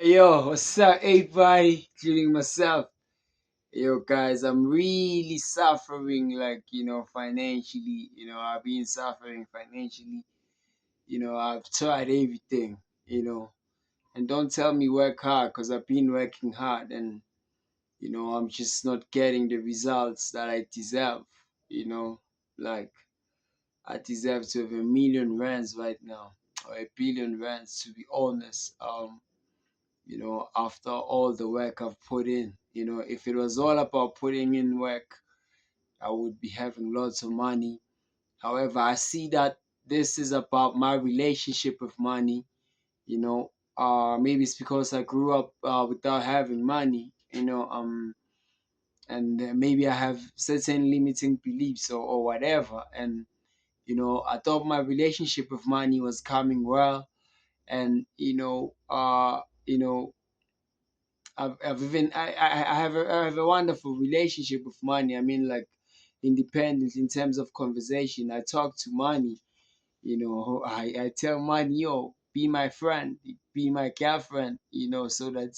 Yo, what's up, everybody? Including myself. Yo, guys, I'm really suffering, financially. I've been suffering financially. I've tried everything, you know. And don't tell me work hard, because I've been working hard and, I'm just not getting the results that I deserve, you know. Like, I deserve to have 1,000,000 rands right now, or 1 billion rands, to be honest. After all the work I've put in. If it was all about putting in work, I would be having lots of money. However, I see that this is about my relationship with money. Maybe it's because I grew up without having money, and maybe I have certain limiting beliefs or whatever. And, I thought my relationship with money was coming well. And, I've even I have a wonderful relationship with money. I mean, like, independent in terms of conversation. I talk to money. I tell money, yo, be my friend, be my girlfriend. So that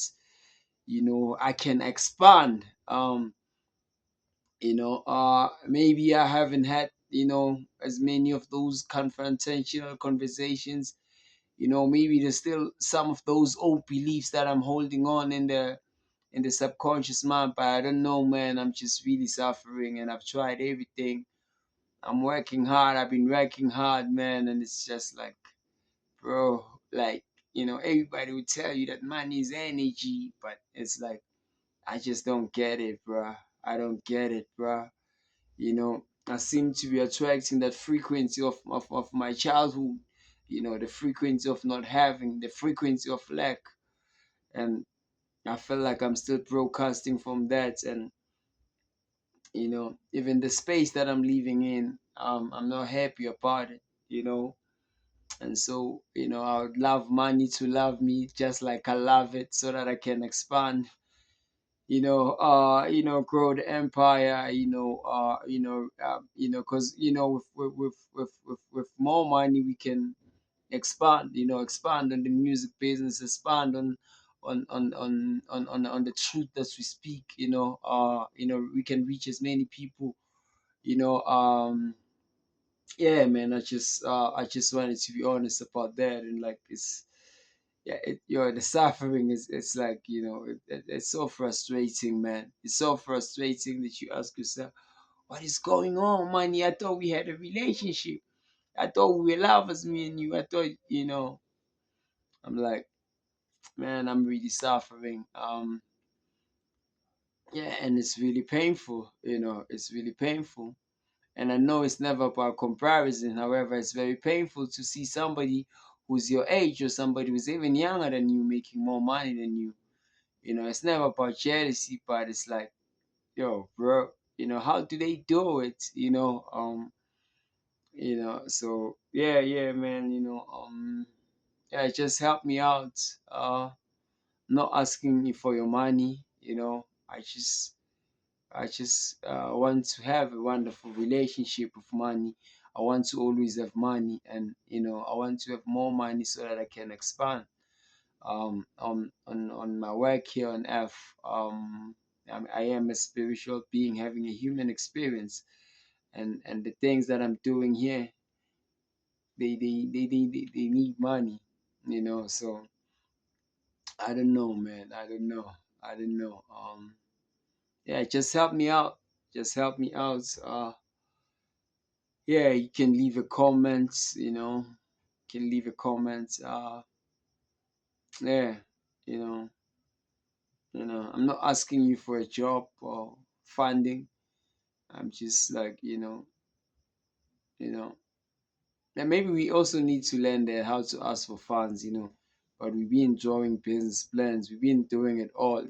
I can expand. Maybe I haven't had as many of those confrontational conversations. Maybe there's still some of those old beliefs that I'm holding on in the subconscious mind, but I don't know, man. I'm just really suffering, and I've tried everything. I'm working hard. I've been working hard, man, and it's just like, bro, like, everybody would tell you that money is energy, but it's like, I just don't get it, bro. I don't get it, bro. I seem to be attracting that frequency of my childhood, the frequency of not having, the frequency of lack. And I feel like I'm still broadcasting from that. And even the space that I'm living in, I'm not happy about it, and so I would love money to love me just like I love it, so that I can expand, grow the empire, because with more money we can expand, expand on the music business, expand on the truth that we speak, we can reach as many people, you know um yeah, man. I just wanted to be honest about that. And like, it's, yeah, the suffering is, it's like, it's so frustrating, man. It's so frustrating that you ask yourself, what is going on, money? I thought we had a relationship. I thought we were lovers, me and you. I thought, I'm like, man, I'm really suffering. Yeah, and it's really painful. It's really painful. And I know it's never about comparison. However, it's very painful to see somebody who's your age, or somebody who's even younger than you, making more money than you. It's never about jealousy, but it's like, yo, bro, how do they do it? So yeah, yeah, man. Yeah, just help me out. Not asking you for your money. I just want to have a wonderful relationship with money. I want to always have money, and I want to have more money so that I can expand on my work here on earth. I am a spiritual being having a human experience, and the things that I'm doing here, they need money, so I don't know, man. I don't know. Yeah, just help me out. Just help me out. Yeah, you can leave a comment, can leave a comment. Yeah, you know, I'm not asking you for a job or funding. I'm just like, you know, and maybe we also need to learn that how to ask for funds, but we've been drawing business plans, we've been doing it all,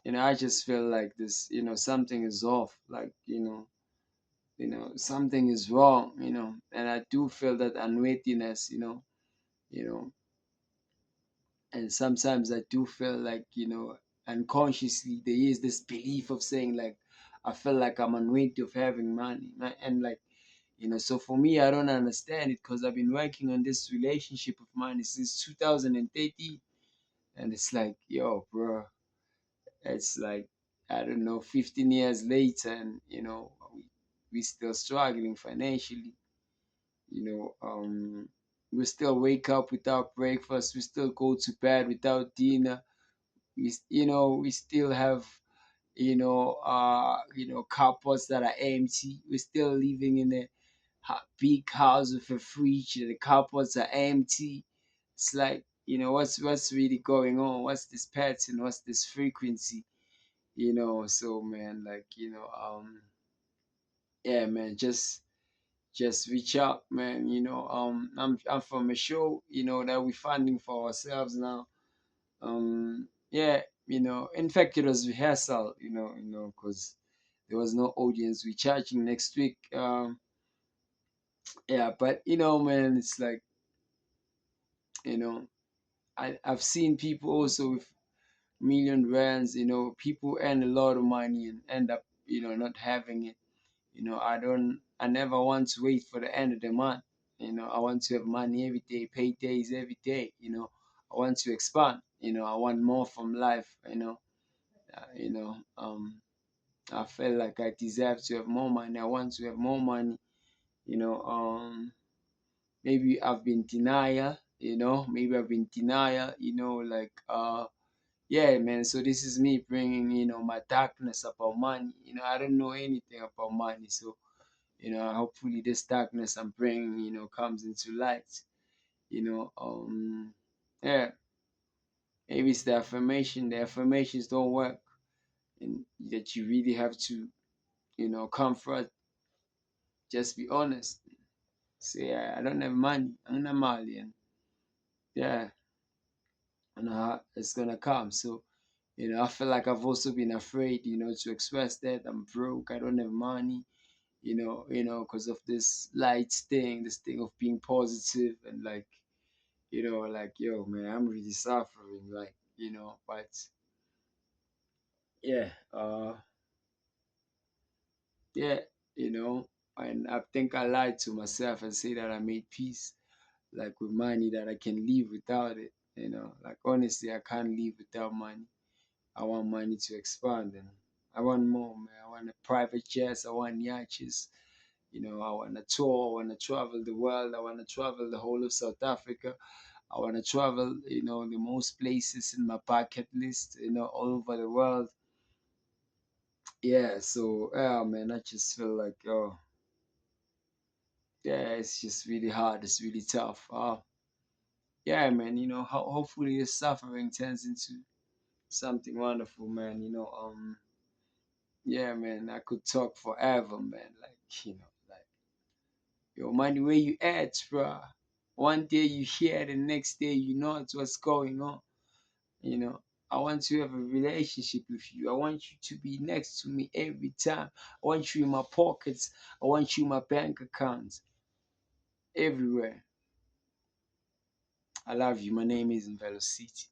and I just feel like this, something is off, like, something is wrong, and I do feel that unworthiness, you know, and sometimes I do feel like, unconsciously there is this belief of saying, like, I feel like I'm unworthy of having money, and like, so for me, I don't understand it, because I've been working on this relationship of mine since 2013, And it's like, yo, bro, it's like, I don't know, 15 years later, and we still struggling financially. You know, we still wake up without breakfast. We still go to bed without dinner. We still have carports that are empty. We're still living in a big house with a fridge. The carports are empty. It's like, what's really going on? What's this pattern? What's this frequency? So man, like, yeah, man, just reach out, man. I'm from a show, that we're funding for ourselves now. Yeah, in fact, it was rehearsal, because there was no audience. We're charging next week. Yeah, but man, it's like, you know, I've seen people also with million rands. People earn a lot of money and end up, not having it. I never want to wait for the end of the month. I want to have money every day, paydays every day. I want to expand. I want more from life. Uh, you know, um, I felt like I deserve to have more money. I want to have more money. You know, um, maybe I've been denial. Maybe I've been denial. Like yeah, man. So this is me bringing my darkness about money. I don't know anything about money, so hopefully this darkness I'm bringing comes into light. You know, um, yeah. Maybe it's the affirmation. The affirmations don't work, and that you really have to comfort. Just be honest. Say, I don't have money. I'm not Malian. Yeah, and it's gonna come. So, I feel like I've also been afraid, to express that I'm broke. I don't have money. Because of this light thing, this thing of being positive and like, like, yo, man, I'm really suffering. Like, but yeah, yeah, you know, and I think I lied to myself and say that I made peace, like with money, that I can live without it. Like honestly, I can't live without money. I want money to expand, and I want more, man. I want a private jets. I want yachts. I want to tour. I want to travel the world. I want to travel the whole of South Africa. I want to travel, the most places in my bucket list, all over the world. Yeah, so, yeah, man, I just feel like, oh, yeah, it's just really hard. It's really tough. Yeah, man, hopefully this suffering turns into something wonderful, man. Yeah, man, I could talk forever, man. Like, like, yo, money, where you at, bruh? One day you here, the next day you know what's going on. You know, I want to have a relationship with you. I want you to be next to me every time. I want you in my pockets. I want you in my bank accounts, everywhere. I love you. My name is Mvelocity.